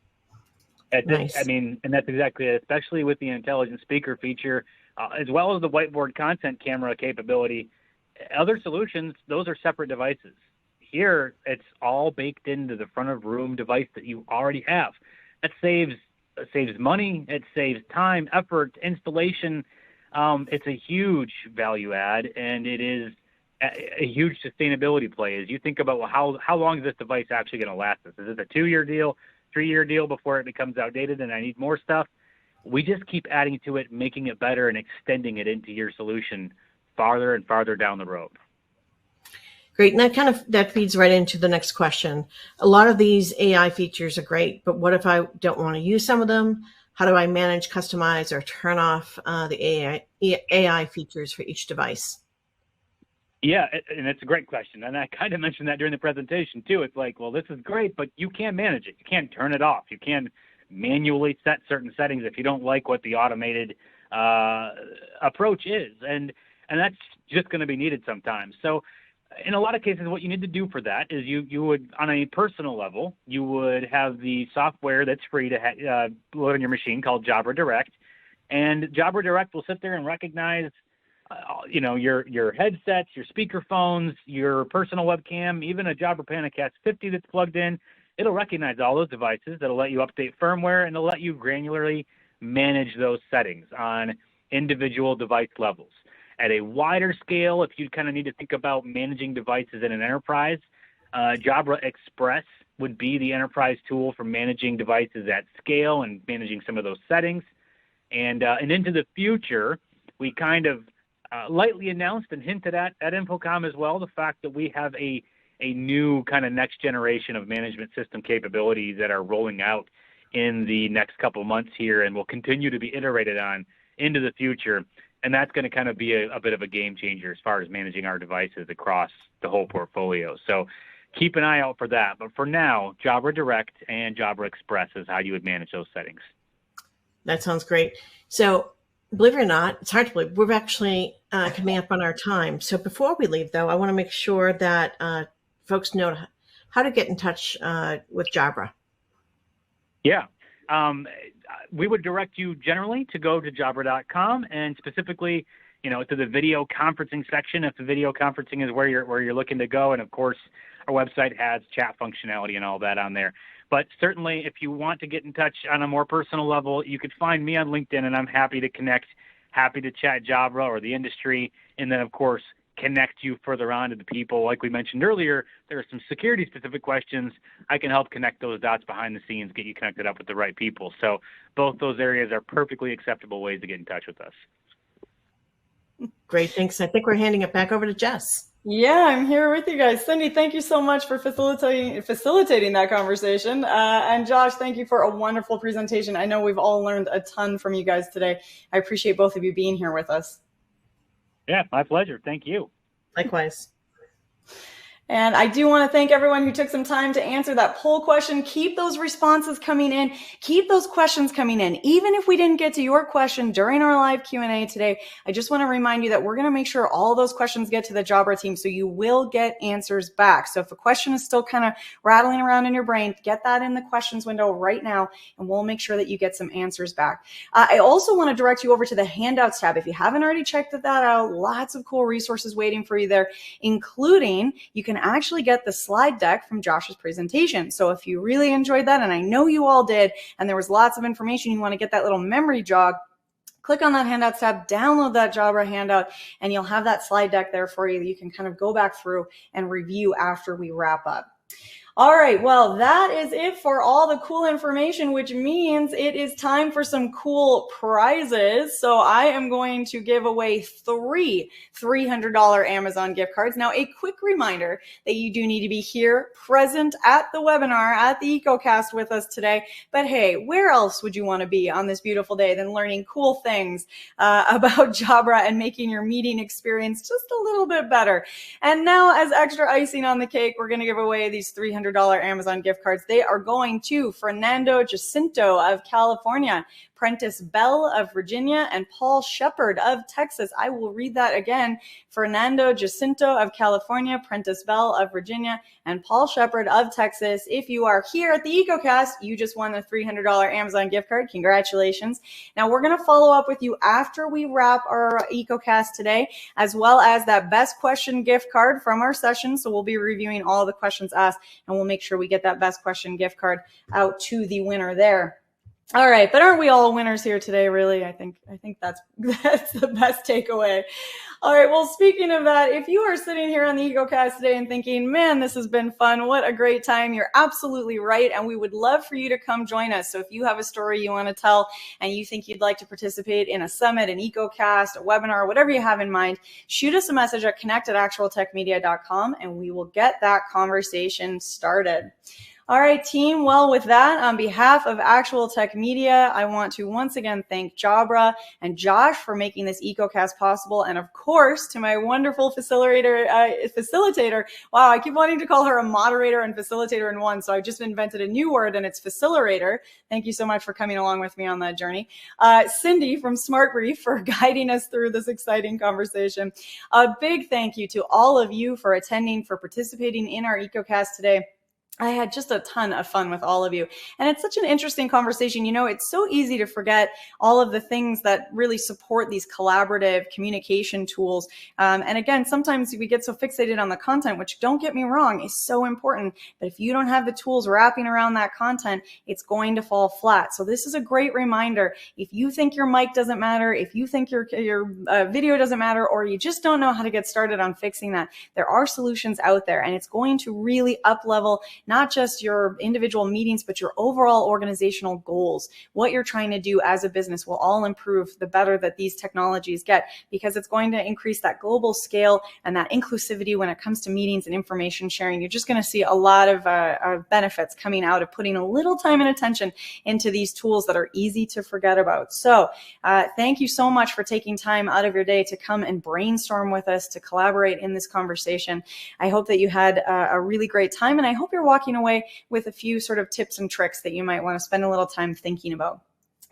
Speaker 3: Nice. And that's exactly it, especially with the intelligent speaker feature, as well as the whiteboard content camera capability. Other solutions, those are separate devices. Here, it's all baked into the front of room device that you already have. That saves money. It saves time, effort, installation. It's a huge value add, and it is a huge sustainability play. As you think about, well, how long is this device actually going to last us? Is it a 2-year deal, 3-year deal before it becomes outdated and I need more stuff? We just keep adding to it, making it better, and extending it into your solution farther and farther down the road.
Speaker 2: Great. And that feeds right into the next question. A lot of these AI features are great, but what if I don't want to use some of them? How do I manage, customize, or turn off the AI features for each device?
Speaker 3: Yeah, and it's a great question. And I kind of mentioned that during the presentation too. It's like, well, this is great, but you can't manage it. You can't turn it off. You can't manually set certain settings if you don't like what the automated approach is. And that's just going to be needed sometimes. So in a lot of cases, what you need to do for that is you would, on a personal level, you would have the software that's free to load on your machine called Jabra Direct. And Jabra Direct will sit there and recognize your headsets, your speaker phones, your personal webcam, even a Jabra PanaCast 50 that's plugged in. It'll recognize all those devices. That'll let you update firmware, and it'll let you granularly manage those settings on individual device levels. At a wider scale, if you kind of need to think about managing devices in an enterprise, Jabra Express would be the enterprise tool for managing devices at scale and managing some of those settings. And into the future, we kind of lightly announced and hinted at InfoComm as well, the fact that we have a new kind of next generation of management system capabilities that are rolling out in the next couple months here and will continue to be iterated on into the future. And that's going to kind of be a bit of a game changer as far as managing our devices across the whole portfolio. So keep an eye out for that. But for now, Jabra Direct and Jabra Express is how you would manage those settings.
Speaker 2: That sounds great. So believe it or not, it's hard to believe, we're actually coming up on our time. So before we leave, though, I want to make sure that folks know how to get in touch with Jabra.
Speaker 3: Yeah. We would direct you generally to go to jabra.com and specifically, to the video conferencing section if the video conferencing is where you're looking to go. And of course, our website has chat functionality and all that on there. But certainly, if you want to get in touch on a more personal level, you could find me on LinkedIn, and I'm happy to connect, happy to chat Jabra or the industry, and then, of course, connect you further on to the people. Like we mentioned earlier, there are some security-specific questions. I can help connect those dots behind the scenes, get you connected up with the right people. So both those areas are perfectly acceptable ways to get in touch with us.
Speaker 2: Great, thanks. I think we're handing it back over to Jess.
Speaker 1: Yeah, I'm here with you guys. Cindy, thank you so much for facilitating that conversation. And Josh, thank you for a wonderful presentation. I know we've all learned a ton from you guys today. I appreciate both of you being here with us.
Speaker 3: Yeah, my pleasure. Thank you.
Speaker 2: Likewise.
Speaker 1: And I do want to thank everyone who took some time to answer that poll question. Keep those responses coming in. Keep those questions coming in. Even if we didn't get to your question during our live Q&A today, I just want to remind you that we're going to make sure all those questions get to the Jabra team, so you will get answers back. So if a question is still kind of rattling around in your brain, get that in the questions window right now, and we'll make sure that you get some answers back. I also want to direct you over to the handouts tab. If you haven't already checked that out, lots of cool resources waiting for you there, including you can actually get the slide deck from Josh's presentation. So if you really enjoyed that, and I know you all did, and there was lots of information, you want to get that little memory jog, click on that handouts tab, download that Jabra handout, and you'll have that slide deck there for you that you can kind of go back through and review after we wrap up. All right, well, that is it for all the cool information, which means it is time for some cool prizes. So I am going to give away 3 $300 Amazon gift cards. Now, a quick reminder that you do need to be here, present at the webinar, at the EcoCast with us today. But hey, where else would you want to be on this beautiful day than learning cool things about Jabra and making your meeting experience just a little bit better? And now, as extra icing on the cake, we're going to give away these $300 Amazon gift cards. They are going to Fernando Jacinto of California, Prentice Bell of Virginia, and Paul Shepard of Texas. I will read that again. Fernando Jacinto of California, Prentice Bell of Virginia, and Paul Shepard of Texas. If you are here at the EcoCast, you just won the $300 Amazon gift card. Congratulations. Now, we're going to follow up with you after we wrap our EcoCast today, as well as that best question gift card from our session. So we'll be reviewing all the questions asked, and we'll make sure we get that best question gift card out to the winner there. All right, but aren't we all winners here today, really? I think that's the best takeaway. All right. Well, speaking of that, if you are sitting here on the EcoCast today and thinking, man, this has been fun, what a great time, you're absolutely right. And we would love for you to come join us. So if you have a story you want to tell and you think you'd like to participate in a summit, an EcoCast, a webinar, whatever you have in mind, shoot us a message at connect@actualtechmedia.com and we will get that conversation started. All right, team. Well, with that, on behalf of Actual Tech Media, I want to once again thank Jabra and Josh for making this EcoCast possible. And of course, to my wonderful facilitator. Wow, I keep wanting to call her a moderator and facilitator in one. So I just invented a new word and it's facilitator. Thank you so much for coming along with me on that journey. Cindy from Smart Brief for guiding us through this exciting conversation. A big thank you to all of you for attending, for participating in our EcoCast today. I had just a ton of fun with all of you. And it's such an interesting conversation. You know, it's so easy to forget all of the things that really support these collaborative communication tools. And again, sometimes we get so fixated on the content, which, don't get me wrong, is so important. But if you don't have the tools wrapping around that content, it's going to fall flat. So this is a great reminder. If you think your mic doesn't matter, if you think your video doesn't matter, or you just don't know how to get started on fixing that, there are solutions out there. And it's going to really up-level not just your individual meetings, but your overall organizational goals. What you're trying to do as a business will all improve the better that these technologies get, because it's going to increase that global scale and that inclusivity when it comes to meetings and information sharing. You're just going to see a lot of benefits coming out of putting a little time and attention into these tools that are easy to forget about. So thank you so much for taking time out of your day to come and brainstorm with us, to collaborate in this conversation. I hope that you had a really great time, and I hope you're walking away with a few sort of tips and tricks that you might want to spend a little time thinking about.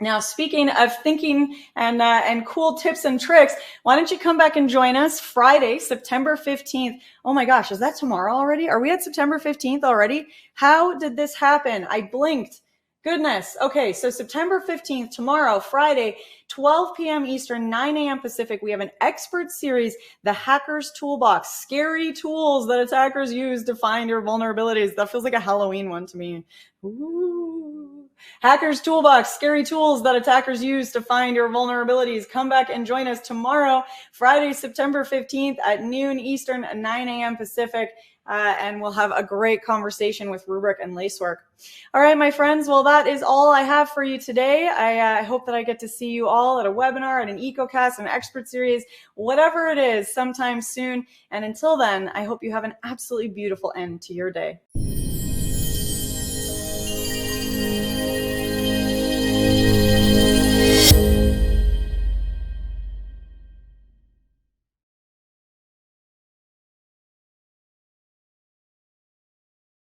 Speaker 1: Now, speaking of thinking and cool tips and tricks, why don't you come back and join us Friday, September 15th. Oh my gosh, is that tomorrow already? Are we at September 15th already? How did this happen? I blinked. Goodness. Okay, so September 15th, tomorrow, Friday, 12 p.m. Eastern, 9 a.m. Pacific, we have an expert series, The Hacker's Toolbox, scary tools that attackers use to find your vulnerabilities. That feels like a Halloween one to me. Ooh. Hacker's Toolbox, scary tools that attackers use to find your vulnerabilities. Come back and join us tomorrow, Friday, September 15th at noon Eastern, 9 a.m. Pacific. And we'll have a great conversation with Rubric and Lacework. All right, my friends. Well, that is all I have for you today. I hope that I get to see you all at a webinar, at an EcoCast, an expert series, whatever it is, sometime soon. And until then, I hope you have an absolutely beautiful end to your day.